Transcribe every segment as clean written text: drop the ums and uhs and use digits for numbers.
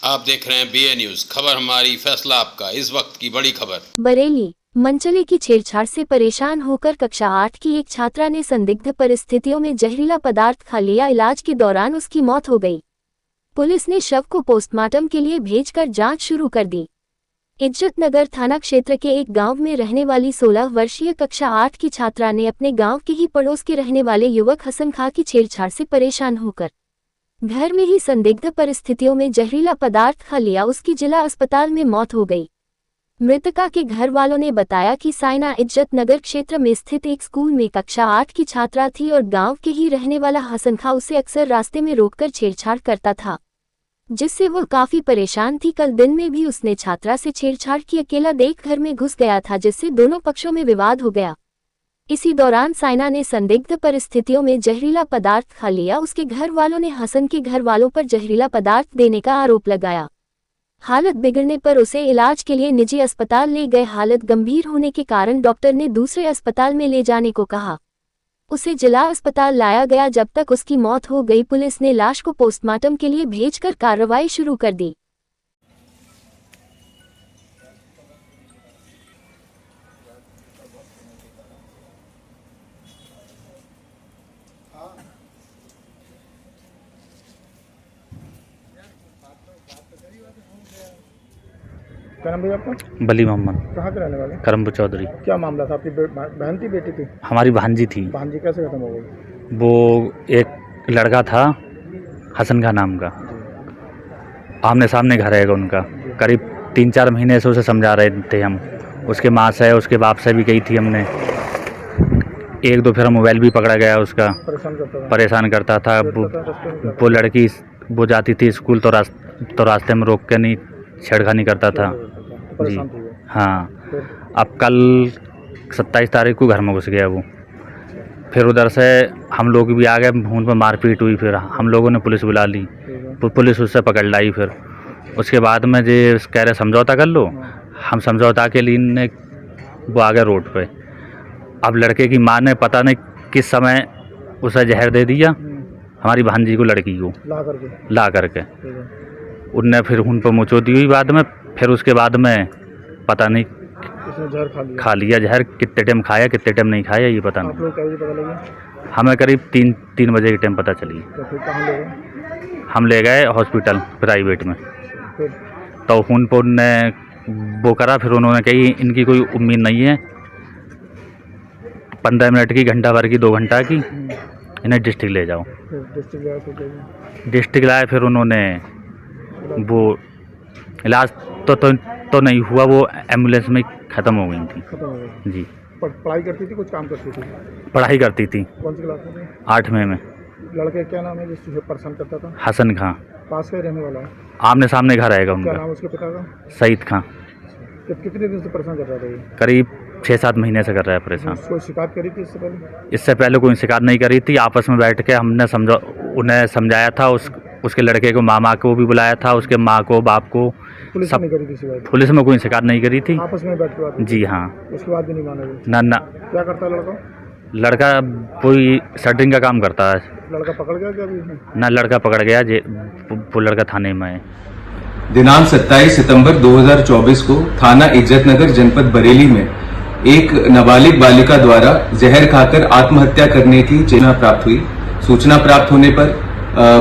आप देख रहे हैं BA न्यूज, खबर हमारी फैसला आपका। इस वक्त की बड़ी खबर। बरेली मनचले की छेड़छाड़ से परेशान होकर कक्षा 8 की एक छात्रा ने संदिग्ध परिस्थितियों में जहरीला पदार्थ खा लिया। इलाज के दौरान उसकी मौत हो गई। पुलिस ने शव को पोस्टमार्टम के लिए भेजकर जांच शुरू कर दी। इज्जतनगर थाना क्षेत्र के एक गांव में रहने वाली 16 वर्षीय कक्षा 8 की छात्रा ने अपने गांव के ही पड़ोस के रहने वाले युवक हसन खां की छेड़छाड़ से परेशान होकर घर में ही संदिग्ध परिस्थितियों में जहरीला पदार्थ खा लिया। उसकी जिला अस्पताल में मौत हो गई। मृतका के घर वालों ने बताया कि साइना इज्जतनगर क्षेत्र में स्थित एक स्कूल में कक्षा 8 की छात्रा थी और गांव के ही रहने वाला हसन खां उसे अक्सर रास्ते में रोककर छेड़छाड़ करता था, जिससे वो काफी परेशान थी। कल दिन में भी उसने छात्रा से छेड़छाड़ की। अकेला देख घर में घुस गया था, जिससे दोनों पक्षों में विवाद हो गया। इसी दौरान साइना ने संदिग्ध परिस्थितियों में जहरीला पदार्थ खा लिया। उसके घर वालों ने हसन के घर वालों पर जहरीला पदार्थ देने का आरोप लगाया। हालत बिगड़ने पर उसे इलाज के लिए निजी अस्पताल ले गए। हालत गंभीर होने के कारण डॉक्टर ने दूसरे अस्पताल में ले जाने को कहा। उसे जिला अस्पताल लाया गया। जब तक उसकी मौत हो गई, पुलिस ने लाश को पोस्टमार्टम के लिए भेजकर कार्रवाई शुरू कर दी। क्या नाम भैया आपका? बली मोहम्मद। कहाँ के रहने वाले? करमपुर चौधरी। क्या मामला था? आपकी बहन थी, बेटी थी? हमारी भांजी थी। भांजी कैसे खत्म हो गई? वो एक लड़का था हसन का नाम का, आमने सामने घर है उनका। करीब 3-4 महीने से उसे समझा रहे थे हम। उसके माँ से, उसके बाप से भी कही थी हमने। 1-2 फिर मोबाइल भी पकड़ा गया उसका। परेशान करता था। वो लड़की वो जाती थी स्कूल तो रास्ते में रोक के नहीं छेड़खानी करता था जी। हाँ, अब कल 27 तारीख को घर में घुस गया वो। फिर उधर से हम लोग भी आ गए। उन पर मारपीट हुई। फिर हम लोगों ने पुलिस बुला ली। पुलिस उससे पकड़ लाई। फिर उसके बाद में जे कह रहे समझौता कर लो। हम समझौता के लिए वो आ गए रोड पे। अब लड़के की माँ ने पता नहीं किस समय उसे जहर दे दिया हमारी भांजी को, लड़की को ला करके। उनने फिर उन पर मुचोदी हुई बाद में। फिर उसके बाद में पता नहीं खा लिया जहर। कितने टाइम खाया, कितने टाइम नहीं खाया, ये पता नहीं। हमें करीब 3 बजे के टाइम पता चली। हम ले गए हॉस्पिटल प्राइवेट में। तो उन पर उनने वो करा। फिर उन्होंने कही इनकी कोई उम्मीद नहीं है, 15 मिनट की, घंटा भर की, 2 घंटा की, इन्हें डिस्ट्रिक्ट ले जाओ। डिस्ट्रिक्ट लाए। फिर उन्होंने वो इलाज तो नहीं हुआ। वो एम्बुलेंस में ख़त्म हो गई थी जी। पढ़ाई करती थी, कुछ काम करती थी? पढ़ाई करती थी। कौन सी क्लास में? 8वीं में। लड़के क्या नाम है जिससे परेशान करता था? हसन खां। पास का रहने वाला है? आमने सामने घर आएगा उनका। क्या नाम उसके पिता का? सईद खां। कितने दिन से परेशान कर रहा था ये? करीब 6-7 महीने से कर रहा है परेशान। कोई शिकायत करी थी इससे पहले? इससे पहले कोई शिकायत नहीं करी थी। आपस में बैठ के हमने उन्हें समझाया था। उसके लड़के को, मामा को भी बुलाया था, उसके माँ को, बाप को। पुलिस सब नहीं करी थी शिकायत? पुलिस में कोई शिकायत नहीं करी थी। आपस में बैठ के बात? जी हाँ। उसके बाद भी नहीं माना? ना। क्या करता है लड़का? लड़का कोई शटरिंग का काम करता है। लड़का पकड़ गया क्या अभी? ना, लड़का पकड़ गया। वो लड़का थाने में है। दिनांक 27 सितंबर 2024 को थाना इज्जतनगर जनपद बरेली में एक नाबालिग बालिका द्वारा जहर खाकर आत्महत्या करने की सूचना प्राप्त हुई। सूचना प्राप्त होने पर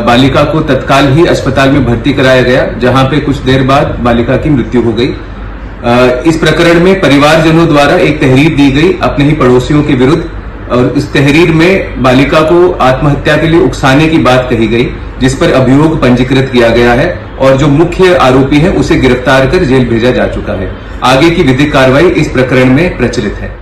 बालिका को तत्काल ही अस्पताल में भर्ती कराया गया, जहां पे कुछ देर बाद बालिका की मृत्यु हो गई। इस प्रकरण में परिवारजनों द्वारा एक तहरीर दी गई अपने ही पड़ोसियों के विरुद्ध, और इस तहरीर में बालिका को आत्महत्या के लिए उकसाने की बात कही गई, जिस पर अभियोग पंजीकृत किया गया है और जो मुख्य आरोपी है उसे गिरफ्तार कर जेल भेजा जा चुका है। आगे की विधिक कार्रवाई इस प्रकरण में प्रचलित है।